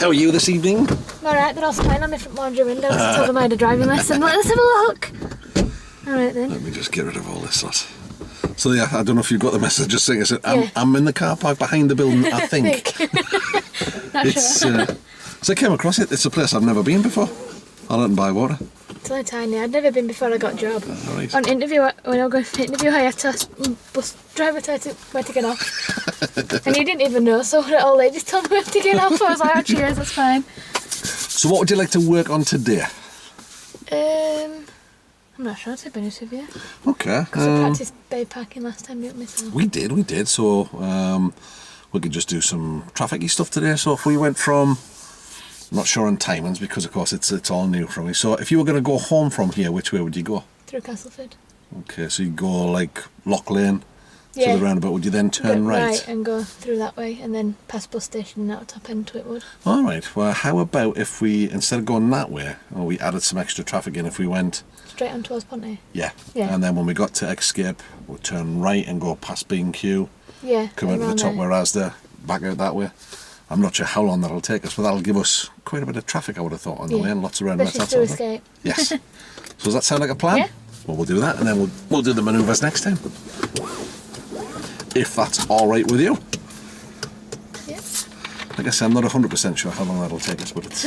How are you this evening? Alright, they're all smiling on me from laundry windows. I told them I had a driving lesson. Let's have a look. Alright then. Let me just get rid of all this lot. So yeah, I don't know if you got the message. Just saying, Yeah. I'm in the car park behind the building. I think Not it's. sure. So I came across it. It's a place I've never been before. Ireland by water. It's only tiny. I'd never been before I got a job. Right. On interview, when I was going for an interview, I had to ask bus driver where to get off. And he didn't even know, so the old lady just told me where to get off. I was like, oh cheers, that's fine. So what would you like to work on today? I'm not sure, to be honest with you. Okay. Because I practiced bay parking last time, didn't we? So. We did. So we could just do some traffic-y stuff today. So if we went from, I'm not sure on timings because of course it's all new for me. So if you were going to go home from here, which way would you go? Through Castleford. Okay, so you go like Lock Lane to Yeah. the roundabout. Would you then turn Go right? and go through that way, and then past bus station and out top end to Whitwood. All right. Well, how about if we, instead of going that way, we added some extra traffic in, if we went... Straight on towards Ponty. Yeah. Yeah. And then when we got to Escape, we'll turn right and go past B&Q, Yeah. come out to the around top there. where Asda, back out that way. I'm not sure how long that'll take us, but that'll give us quite a bit of traffic, I would have thought, on the way, and lots of roundabouts. Especially That through sort of thing. Escape. Yes. So does that sound like a plan? Yeah. Well, we'll do that, and then we'll do the manoeuvres next time. If that's all right with you. Yeah. Like I said, I'm not 100% sure how long that'll take us, but it's...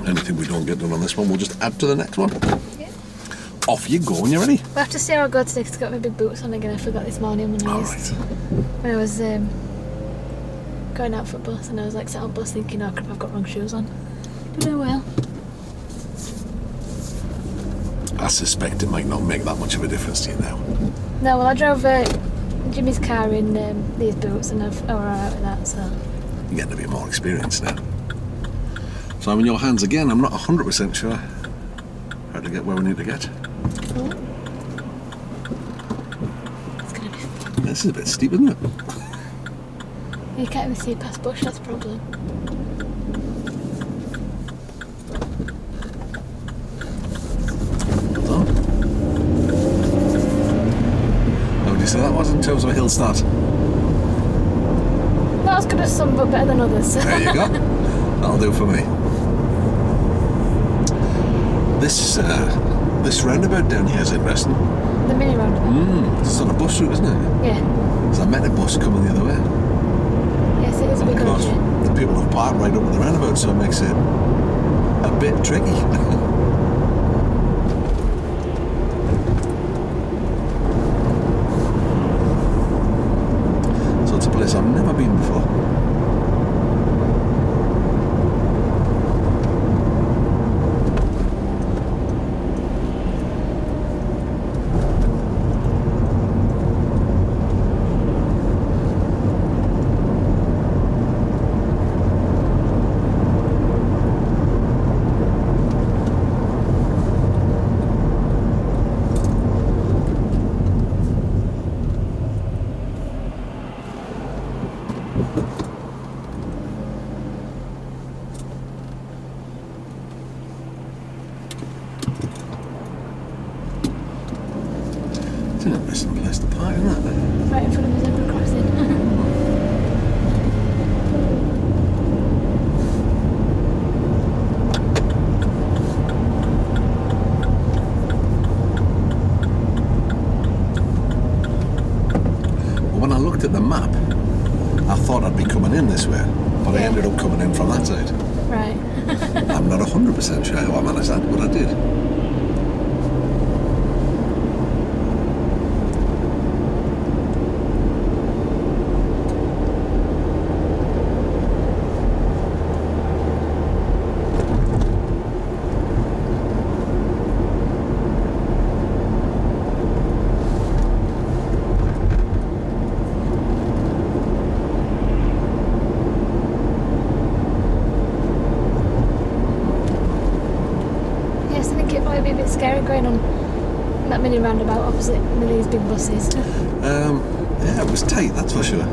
Anything we don't get done on this one, we'll just add to the next one. Yeah. Off you go when you're ready. We'll have to see how I go today because I've got my big boots on again. I forgot this morning when I was going out for a bus, and I was like sat on bus thinking, oh crap, I've got wrong shoes on. But oh well. I suspect it might not make that much of a difference to you now. No, well I drove Jimmy's car in these boots, and I was alright with that, so. You're getting a bit more experience now. So I'm in your hands again. I'm not 100% sure how to get where we need to get. It's gonna be fun. This is a bit steep, isn't it? You can't even see past bush, that's the problem. Hold on. How would you say that was in terms of a hill start? Not as good as some, but better than others. There you go. That'll do for me. This roundabout down here is interesting. The mini roundabout. It's on a bus route, isn't it? Yeah. There's a met a bus coming the other way. Yes, it is a And big of course, one. the people have parked right up at the roundabout, so it makes it a bit tricky. So it's a place I've never been before. It's an interesting place to park, isn't it? Right in front of the zebra crossing. Well, when I looked at the map, I thought I'd be coming in this way, but I Yeah. ended up coming in from that side. Right. I'm not 100% sure how I managed that, but I did. Yes, I think it might be a bit scary going on that mini roundabout opposite one of these big buses. Yeah, it was tight, that's for sure.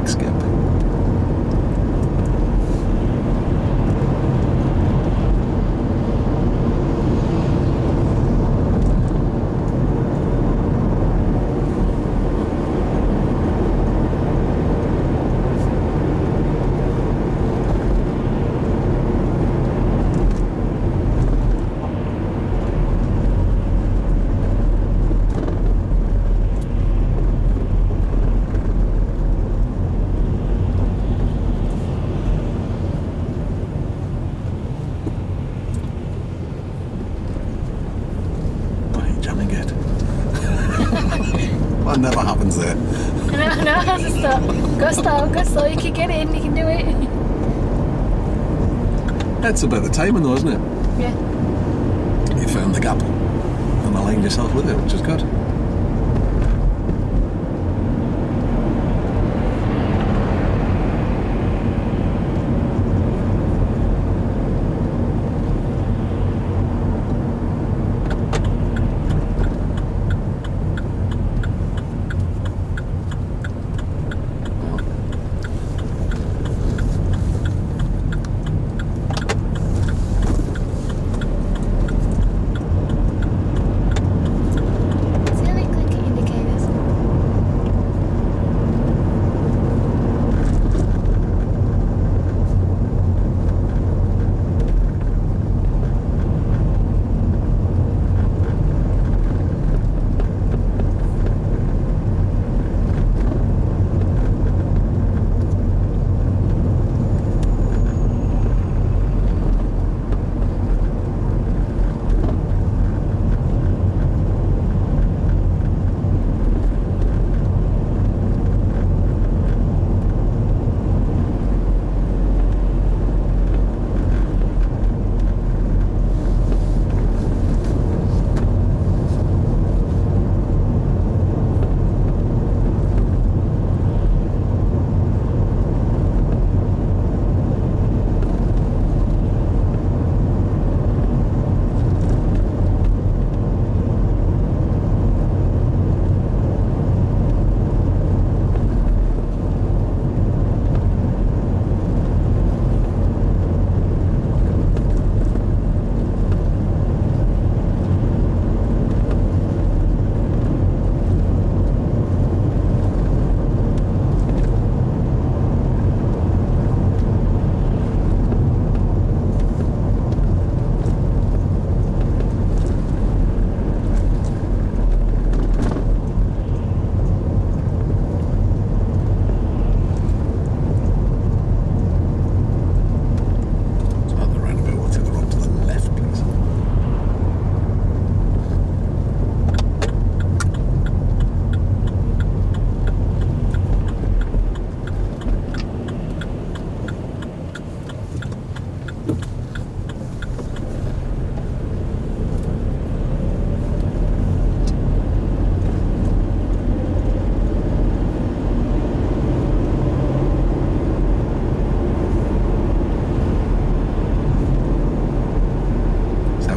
traffic skip. That never happens there. No, I just thought, go slow, you can get in, you can do it. It's about the timing though, isn't it? Yeah. You found the gap and aligned yourself with it, which is good. See how they click at indicators?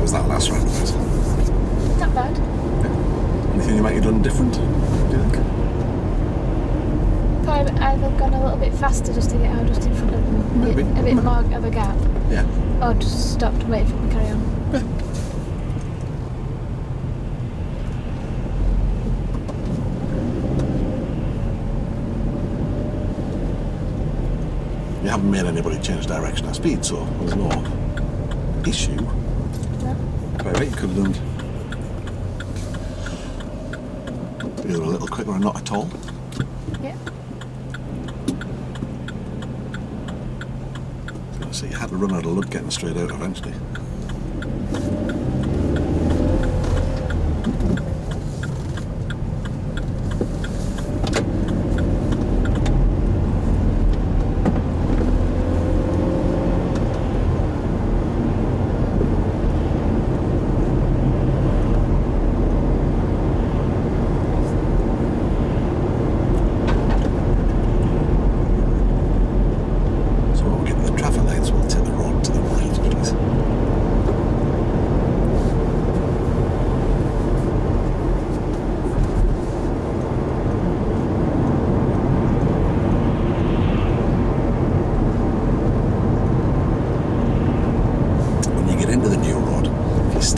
Was that last round? Not bad. Anything you might have done different, do you think? Probably either gone a little bit faster just to get out just in front of them, Maybe. a bit more of a gap, Yeah. or just stopped and waited for them to carry on. Yeah. You haven't made anybody change direction or speed, so there's no issue. No? Quite right, you could have done either a little quicker or not at all. Yeah. So you had to run out of luck getting straight out eventually. So when we get to the traffic lights, we'll take the road to the right, please.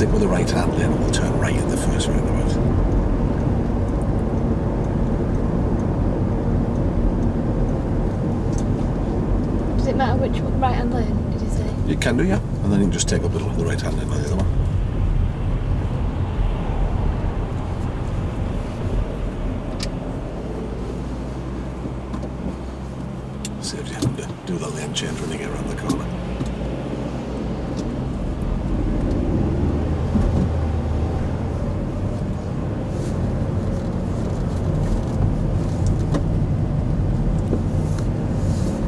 stick with the right hand lane and we'll turn right at the first roundabout. Does it matter which right hand lane, did you say? You can do, yeah. And then you can just take up the right hand lane on the other one. Saves you having to do the lane change when you get around the corner.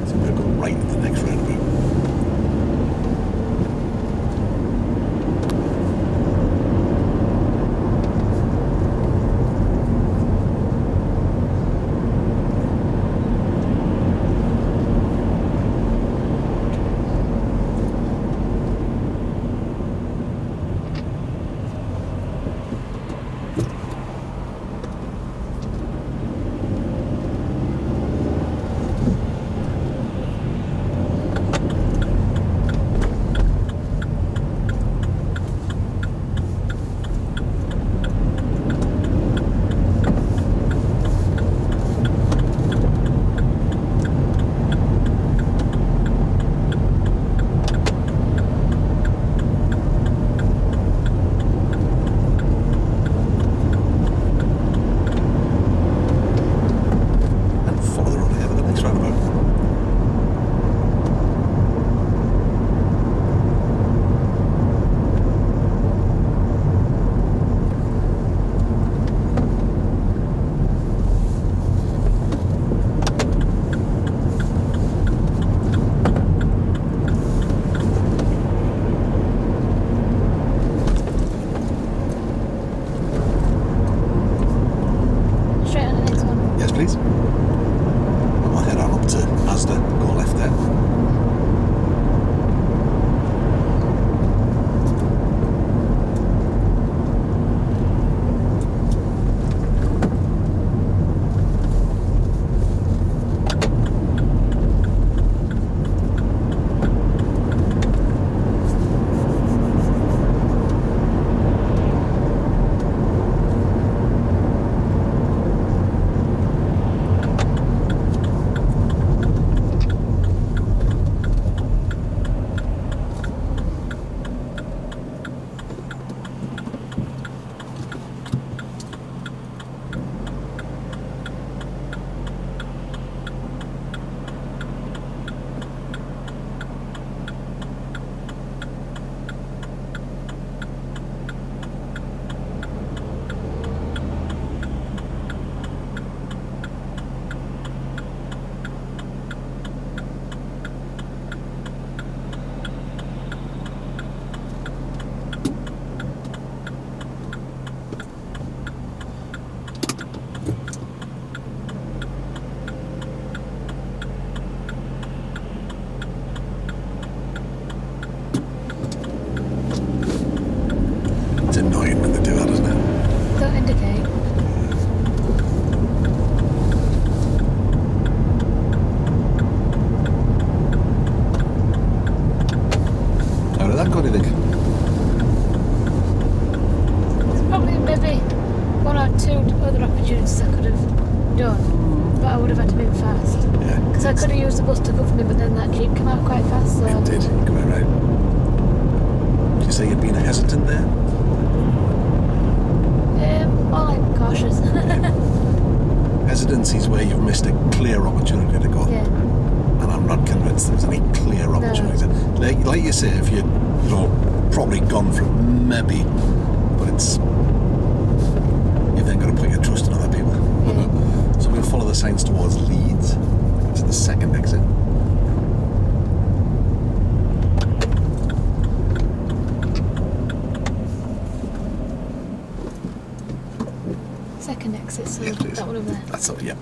So we'll go right at the next roundabout. Please. And we'll head on up to Asda, go left there. It's annoying when they do that, isn't it? Don't indicate. How did that go, do you think? There's probably maybe one or two other opportunities I could have done, but I would have had to move fast. Yeah. Because I could have used the bus to cover me, but then that Jeep came out quite fast, so... It did, you're quite right. Did you say you'd been hesitant there? More like cautious. Hesitancy is where you've missed a clear opportunity to go. Yeah. And I'm not convinced there's any clear opportunity. Like you say, if you'd probably gone for it, maybe, but it's... You've then got to put your trust in other people. Yeah. So we'll follow the signs towards Leeds. It's the second exit. Second exit, so Yes, please. that one over there. That's all, yeah.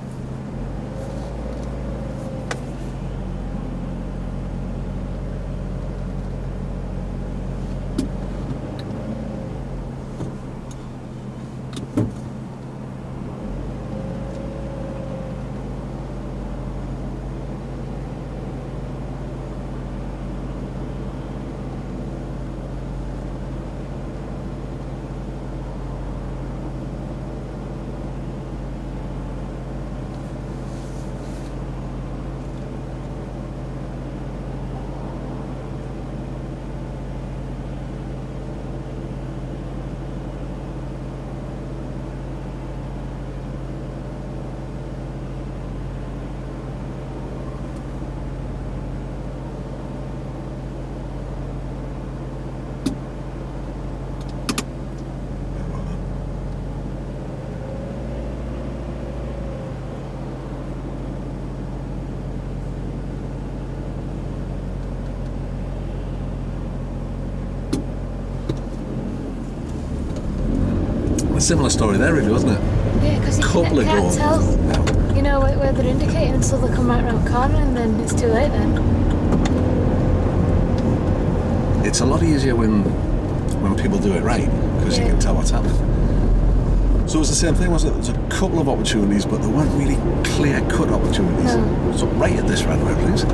Similar story there, really, wasn't it? Yeah, because you Couple of can't goals. tell, No. you know, where they're indicating until they come right around the corner, and then it's too late then. It's a lot easier when people do it right, because you can tell what's happening. So it was the same thing, wasn't it? There was a couple of opportunities, but they weren't really clear-cut opportunities. No. So right at this roundabout, please.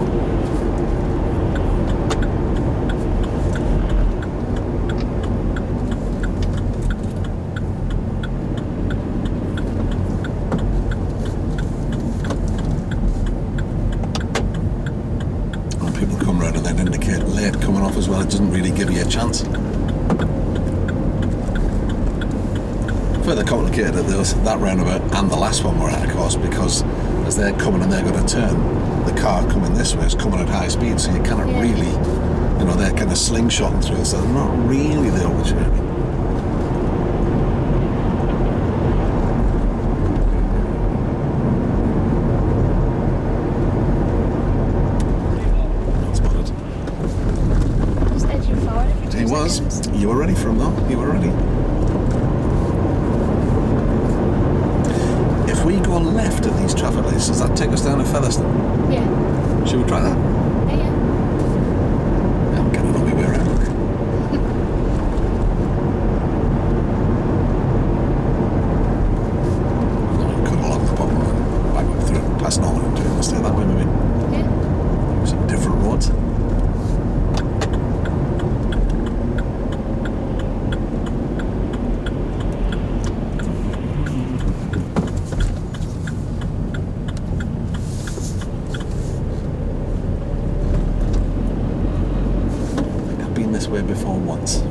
When people come round and then indicate late coming off as well, it doesn't really give you a chance. Further complicated that roundabout and the last one we're at, of course, because as they're coming and they're going to turn, the car coming this way is coming at high speed, so you cannot really, you know, they're kind of slingshotting through, so they're not really the opportunity. Not spotted. Just edging forward every 2 He was. seconds. You were ready for him though. You were ready. If we go left at these traffic lights, does that take us down to Featherstone? Yeah. Should we try that? Yeah. I'm getting on my way around. Cut along the bottom and back up through past Norman and doing stay that way maybe. Yeah. Some different roads. I've been this way before once.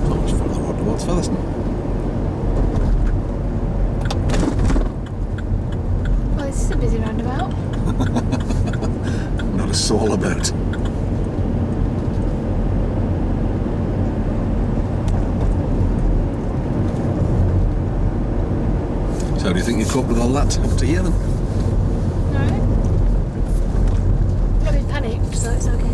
Not much further on towards Featherstone. Well, this is a busy roundabout. Not a soul about. So do you think you cope with all that up to here then? Alright. Not been panicked, so it's okay.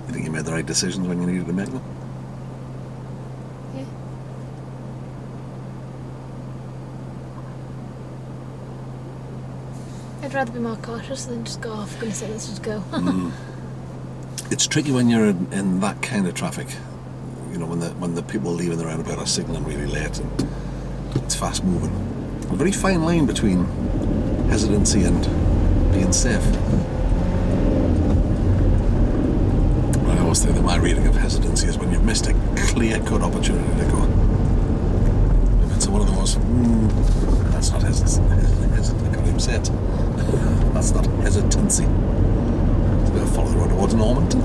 You think you made the right decisions when you needed to make them? Yeah. I'd rather be more cautious than just go off. I'm gonna say let's just go. It's tricky when you're in that kind of traffic. You know, when the people leaving the roundabout are signalling really late and it's fast moving. A very fine line between hesitancy and being safe. I always think that my reading of hesitancy is when you've missed a clear-cut opportunity to go. If it's one of those, that's not hesitancy. I can't even say it. That's not hesitancy. So we'll follow the road towards Normanton.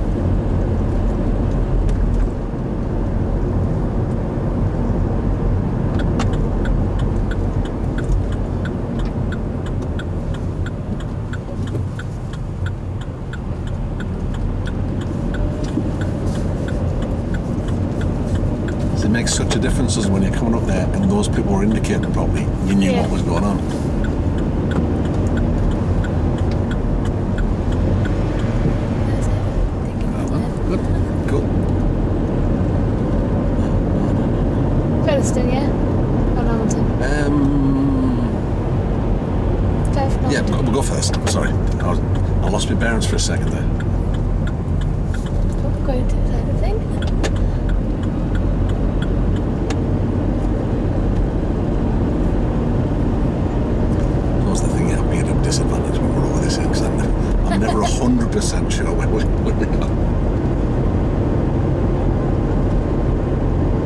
It makes such a difference as when you're coming up there and those people were indicating properly. You knew what was going on. That's it. Thinking Well of done. it. Good. Cool. Featherstone, yeah? Or Normanton? Fair for Yeah, Normanton. we'll go first. Sorry. I lost my bearings for a second there. Oh, going to the side of thing. What's the thing? Yeah, we had a disadvantage when we're over this end because I'm never 100% sure when we go.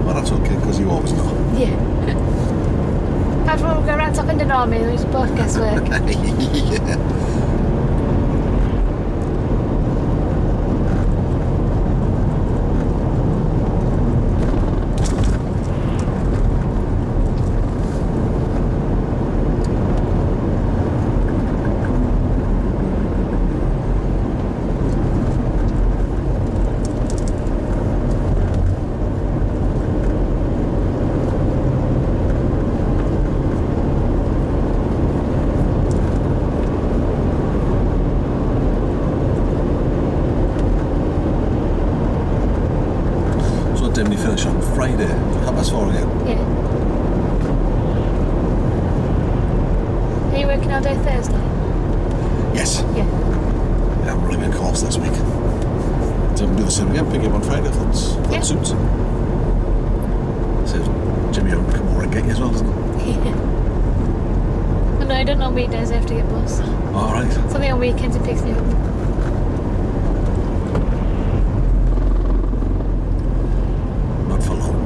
Well, that's okay because you always know. Yeah. After all, we'll go right up into Norman, we just both guesswork. Yeah. 4 again. Yeah. Are you working all day Thursday? Yes. Yeah. Yeah, I'm running a course this week. So I can do the same again, pick you up on Friday if that suits. So Jimmy will come over and get you as well, doesn't he? Yeah. Well, no, I don't know on weekdays, I have to get bus. Alright. It's only on weekends it picks me up. Not for long.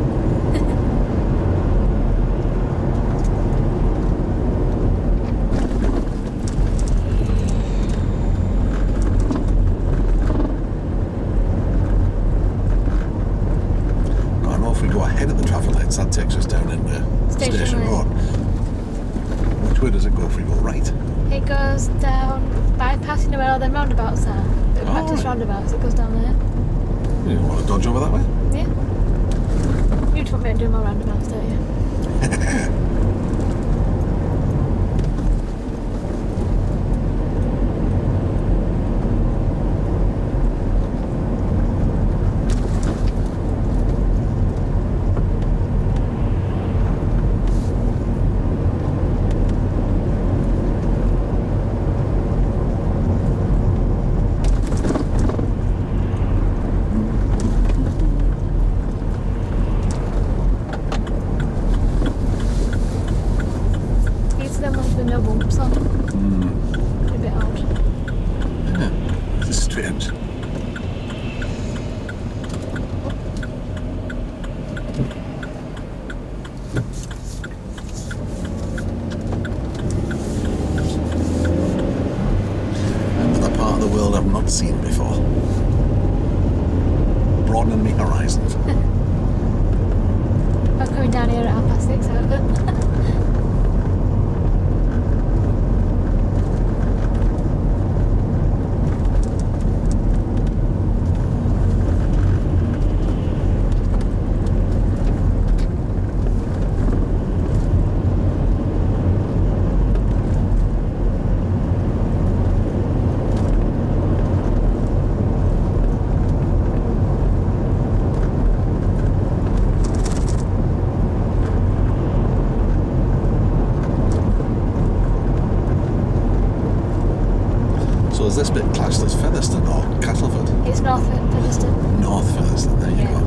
I know if we go ahead of the traffic lights, that takes us down into Station Lane. Road. Which way does it go if we go right? It goes down, bypassing where all them roundabouts are. The practice roundabouts, it goes down there. You want to dodge over that way? Yeah. You just want me to do more roundabouts, don't you? These are the ones with no bumps on. A bit odd. Yeah. This is strange. Another part of the world I've not seen before. Broadening my horizons. I'm coming down here at 6:30 out. So is this bit classed as Featherstone or Castleford? It's North Featherstone. North Featherstone, there you Yeah. go.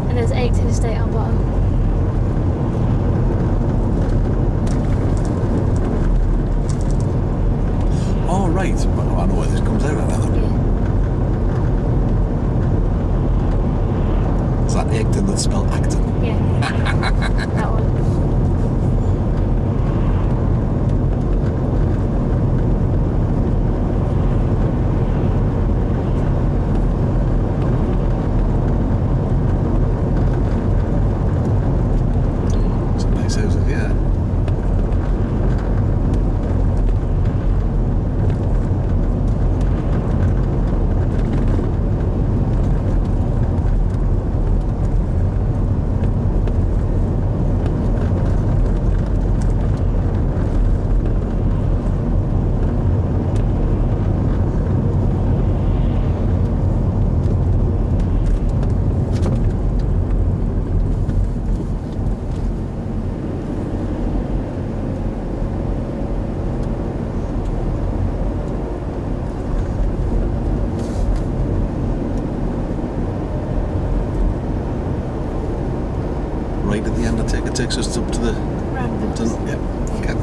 And there's 18 estate on bottom. Oh, right. Well, I know where this comes out at now. Yeah. Is that Acton that's spelled Acton? Yeah. That one. Some nice houses, yeah. Right at the end, I take it takes us up to the... Roundabouts. Yeah, okay.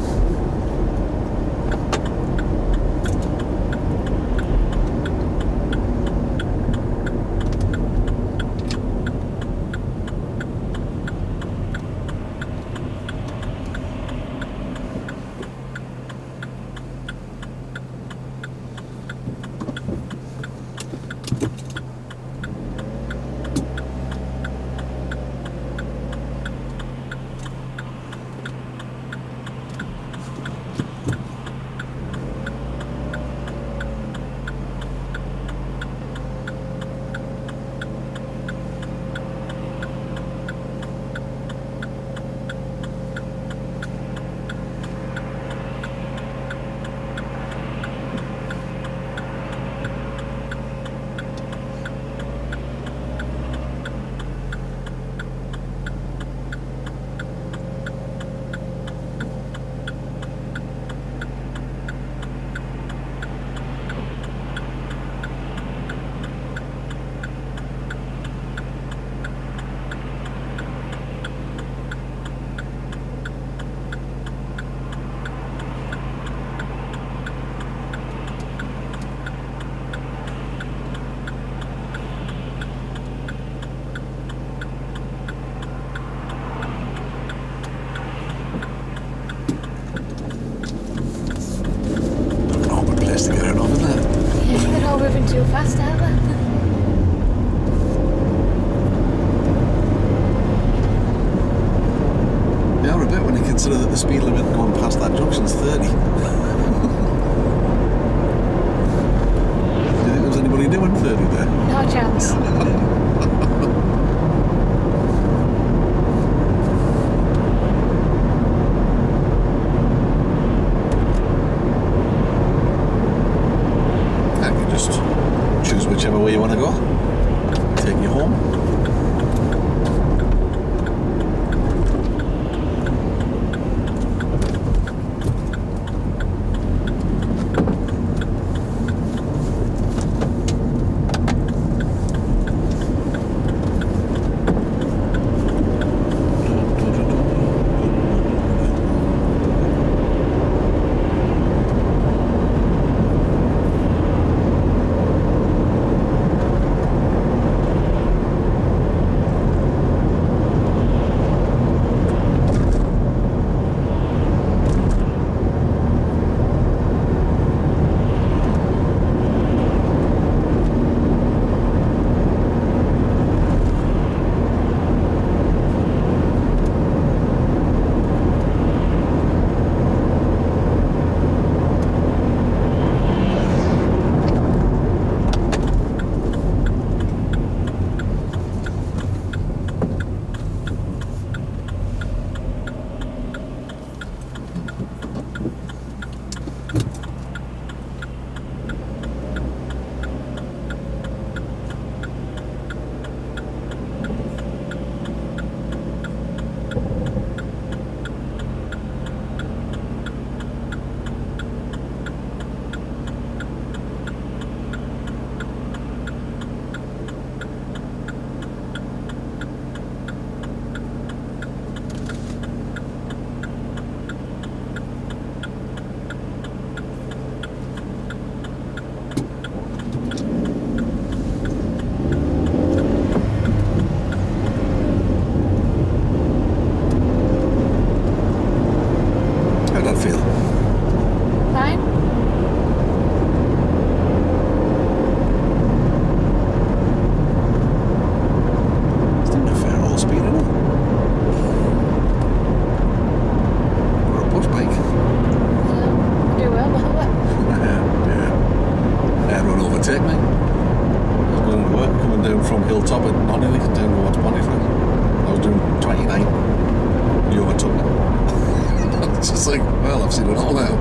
too fast, aren't they? They are a bit when you consider that the speed limit going past that junction's 30. Do you think there was anybody doing 30 there? No chance. And you just choose whichever way you want to go. Take you home. How'd that feel? Fine. It's not a fair old speed, isn't it? Or a push bike. Do well, by the way. Yeah. Everyone overtake me. I was going to work, coming down from Hilltop at Nottingham down towards Pontefract. I was doing 29. You overtook me. It's just like, well, I've seen it all now.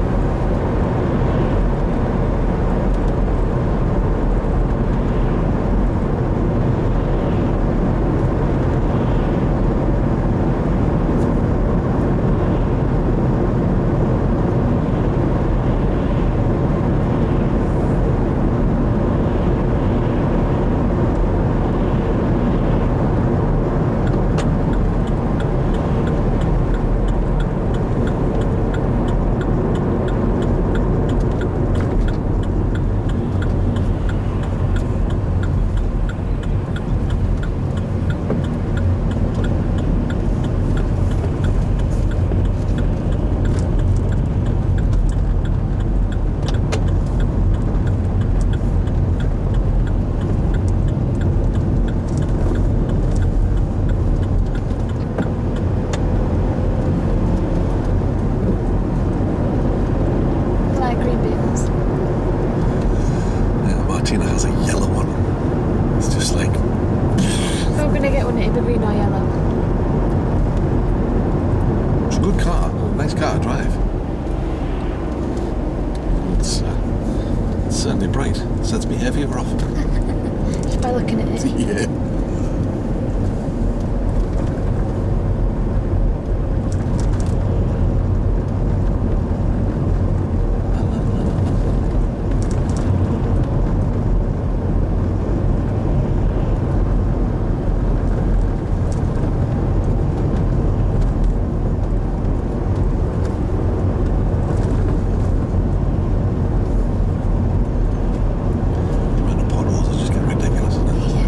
Like green beans. Yeah, Martina has a yellow one. It's just like, If I'm gonna get one, it'd be green or yellow. it's a good car, a nice car to drive. It's certainly bright. Sets me heavier off. Just by looking at it. Yeah. The amount of potholes is just getting ridiculous, isn't it? Yeah.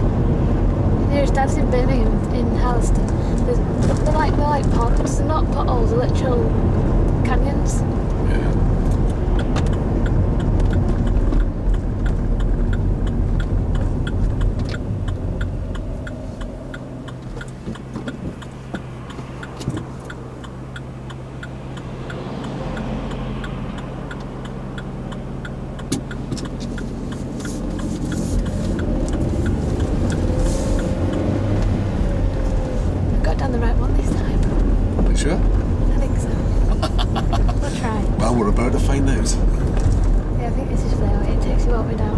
I got down the right one this time. You sure? I think so. We'll try. Well, we're about to find out. Yeah, I think this is fair. It takes you all the way down.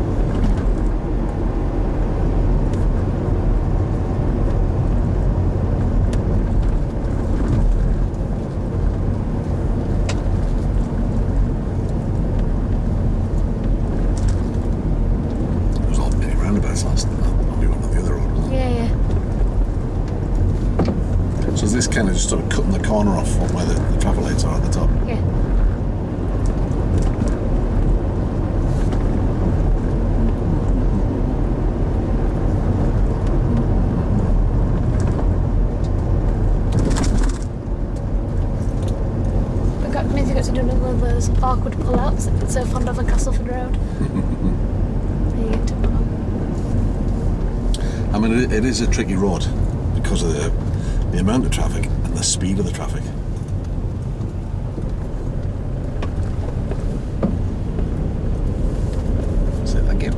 There was all many roundabouts last night. We went on the other road, wasn't Yeah, yeah. it? So is this kind of just sort of cutting the corner off from where the traffic lights are at the top? Yeah. Means you got to do another one of those awkward pull-outs that you're so fond of on Castleford Road. There you get to pull on. I mean, it is a tricky road because of the amount of traffic and the speed of the traffic. Say thank you.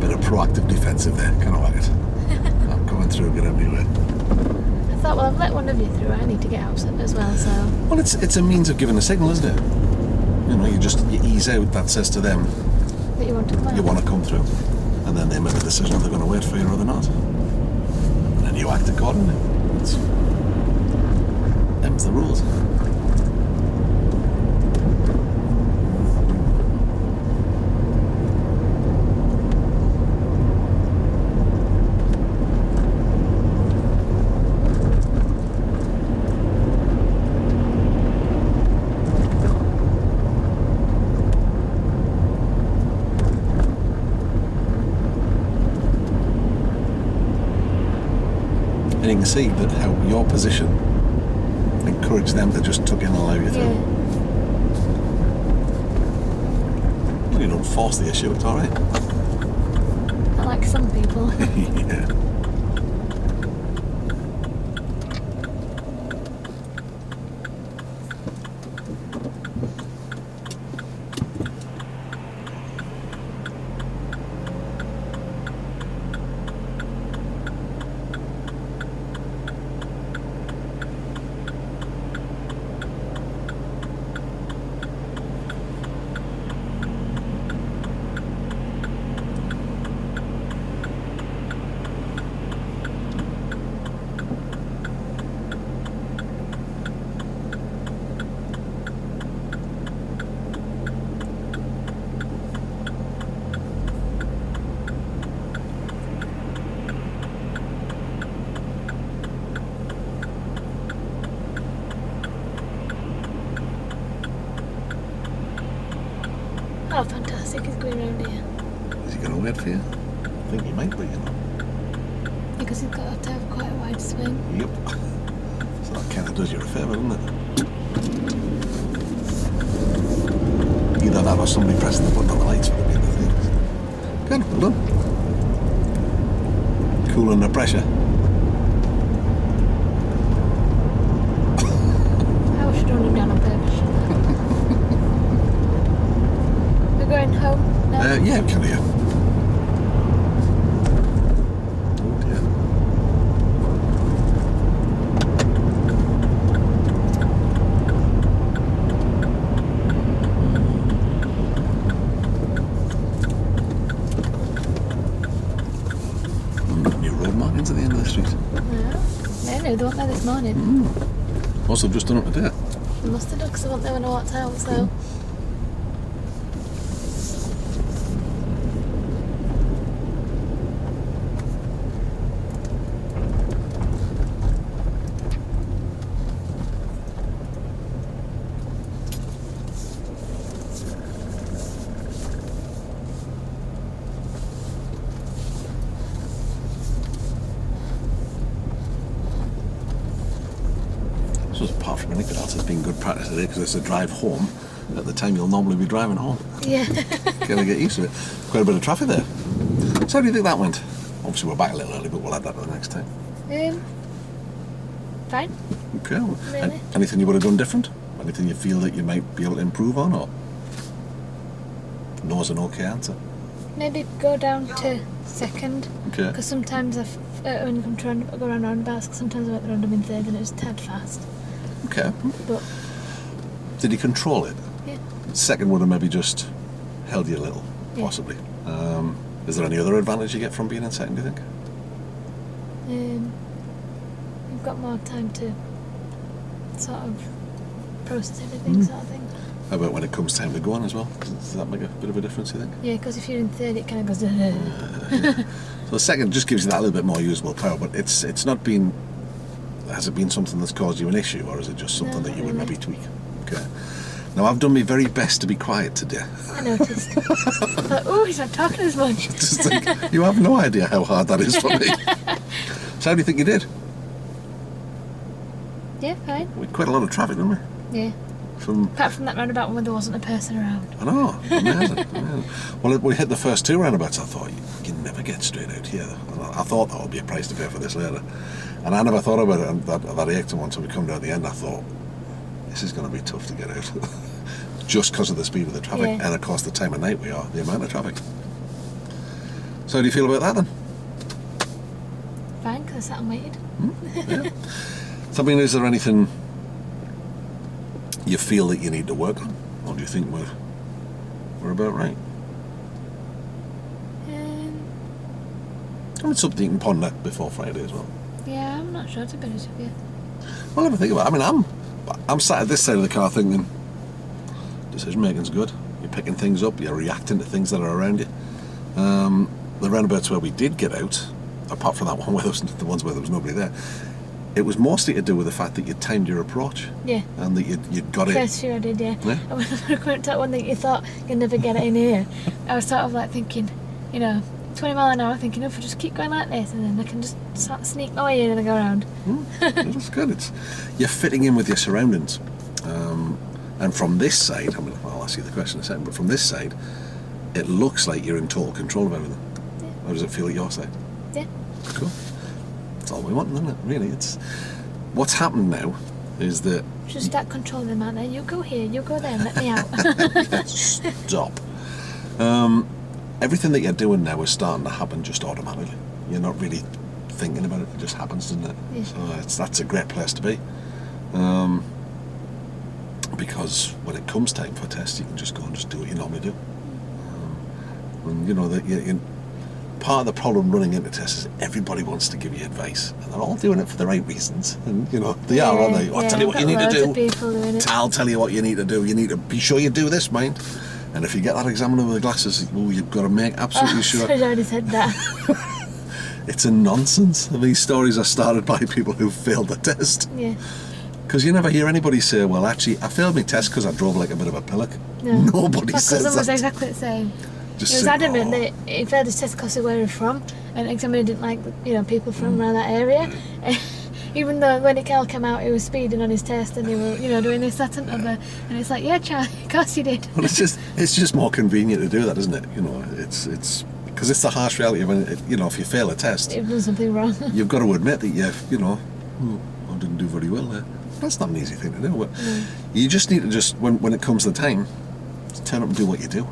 Bit of proactive defensive there, kind of like it. I'm coming through, get out of my way. I thought, well, I've let one of you through. I need to get out as well, so. Well, it's a means of giving a signal, isn't it? You know, you ease out. That says to them That you want to come out. you want to come through, and then they make a decision if they're going to wait for you or they're not, and then you act accordingly. Them's the rules. And you can see that how your position encouraged them to just tuck in and allow you through. Yeah. Well, you don't force the issue, it's alright. Not like some people. Yeah. Oh, fantastic. He's going round here. Is he going to wait for you? I think he might be, you know. Because he's got to have quite a wide swing. Yep. So that kind of does you a favour, doesn't it? Either that or somebody pressing the button on the lights would have been the thing. Good, well done. Cool under pressure. I wish I'd run him down on purpose. We're going home now? Yeah, can you? Oh dear. New road markings at the end of the street. No, they weren't there this morning. Also, just done it today. They must have done because I wasn't there when I walked out, so. So apart from anything else, it's been good practice today because it's a drive home at the time you'll normally be driving home. Yeah. Gonna get used to it. Quite a bit of traffic there. So how do you think that went? Obviously we're back a little early, but we'll add that to the next time. Fine. Okay. Well, Really? anything you would have done different? Anything you feel that you might be able to improve on, or? no's an okay answer. Maybe go down to second. Okay. Because sometimes when you come to go around roundabouts, sometimes I went around them in third and it was tad fast. Okay. But Did he control it? yeah. Second would have maybe just held you a little, Yeah. possibly. Is there any other advantage you get from being in second, do you think? You've got more time to sort of process everything, sort of thing. How about when it comes time to go on as well? Does that make a bit of a difference, you think? Yeah, because if you're in third, it kind of goes. So the second just gives you that little bit more usable power, but it's not been. Has it been something that's caused you an issue, or is it just something No, that you would really. maybe tweak? Okay. Now I've done my very best to be quiet today. I noticed. I thought, oh, he's not talking as much. Just think, you have no idea how hard that is for me. So how do you think you did? Yeah, fine. We had quite a lot of traffic, didn't we? Yeah. Apart from that roundabout when there wasn't a person around. I know, amazing. Amazing. Well, we hit the first two roundabouts. I thought, you can never get straight out here. And I thought that would be a price to pay for this later. And I never thought about it, and that Acton one, until we come down the end, I thought, this is going to be tough to get out. Just because of the speed of the traffic, Yeah. and of course the time of night we are, the amount of traffic. So how do you feel about that then? Fine, because I sat and waited. Yeah. So, I mean, is there anything you feel that you need to work on, or do you think we're about right? I mean, something you can ponder before Friday as well. Yeah, I'm not sure, to be honest with you. Well, have a think about it. I mean, I'm sat at this side of the car thinking decision making's good. You're picking things up, you're reacting to things that are around you. The roundabouts where we did get out, apart from that one where there was, the ones where there was nobody there, it was mostly to do with the fact that you timed your approach. Yeah. And that you'd got it. First few I did, yeah. Yeah. And when I went to that one that you thought you'd never get it in here, I was sort of like thinking, 20 mile an hour, thinking, if I just keep going like this, and then I can just sort of sneak my way in and I go around. That's good. You're fitting in with your surroundings. And from this side, I mean, I'll ask you the question in a second, but from this side, it looks like you're in total control of everything. Yeah. How does it feel at your side? Yeah. Cool. That's all we want, isn't it? Really, it's what's happened now is that Just start controlling them out there. You go here, you go there, and let me out. stop. Everything that you're doing now is starting to happen just automatically. You're not really thinking about it; it just happens, doesn't it? Yeah. So that's a great place to be. Because when it comes time for a test, you can just go and just do what you normally do. And that part of the problem running into tests is everybody wants to give you advice, and they're all doing it for the right reasons. And they are, aren't they? I'll tell you what you need to do. People doing it. I'll tell you what you need to do. You need to be sure you do this, mind. And if you get that examiner with the glasses, you've got to make absolutely sure. I already said that. It's a nonsense. And these stories are started by people who failed the test. Yeah. Because you never hear anybody say, well, actually, I failed my test because I drove like a bit of a pillock. No. Nobody My says cousin was that. exactly the same. Just He was say, adamant "Oh." that he failed his test because of where he was from, and the examiner didn't like people from around that area. Even though when it all came out, he was speeding on his test, and he were doing this, that, and other. And it's like, yeah, Charlie, of course you did. Well, it's just more convenient to do that, isn't it? It's because it's the harsh reality of when if you fail a test, You've done something wrong. you've got to admit that I didn't do very well there. That's not an easy thing to do, but you just need to when it comes to the time, just turn up and do what you do.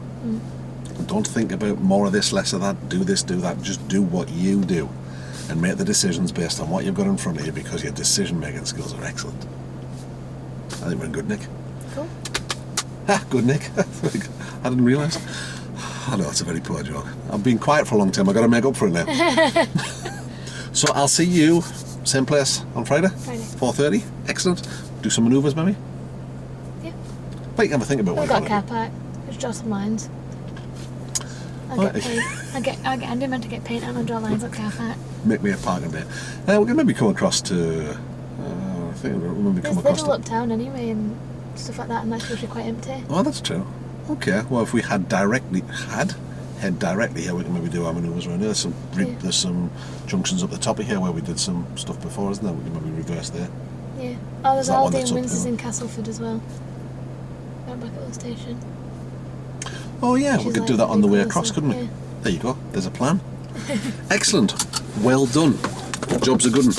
And don't think about more of this, less of that, do this, do that. Just do what you do and make the decisions based on what you've got in front of you, because your decision making skills are excellent. I think we're in good nick. Cool. Good nick. I didn't realise. I know, it's a very poor joke. I've been quiet for a long time, I've got to make up for it now. So I'll see you same place on Friday. 4:30. Excellent. Do some manoeuvres maybe. Yeah. But you can have a think about what I've you got a want car to do. park. Just draw some lines. I'll Right. get paint. I'll get Andy man to get paint and I'll draw lines on car park. Make me a parking bay. We're going to maybe come across to. I think we'll maybe come There's across little to. uptown anyway and stuff like that, and that's usually quite empty. Oh, that's true. Okay. Well, if we head directly here, we can maybe do our manoeuvres around here. There's some junctions up the top of here where we did some stuff before, isn't there? We can maybe reverse there. Yeah. Oh, there's Is that one Aldi that's and up Windsors there? in Castleford as well. Right back at the station. Oh yeah, Which we is could like do that on the way closer, across, couldn't we? yeah. There you go. There's a plan. Excellent. Well done. Job's a good one.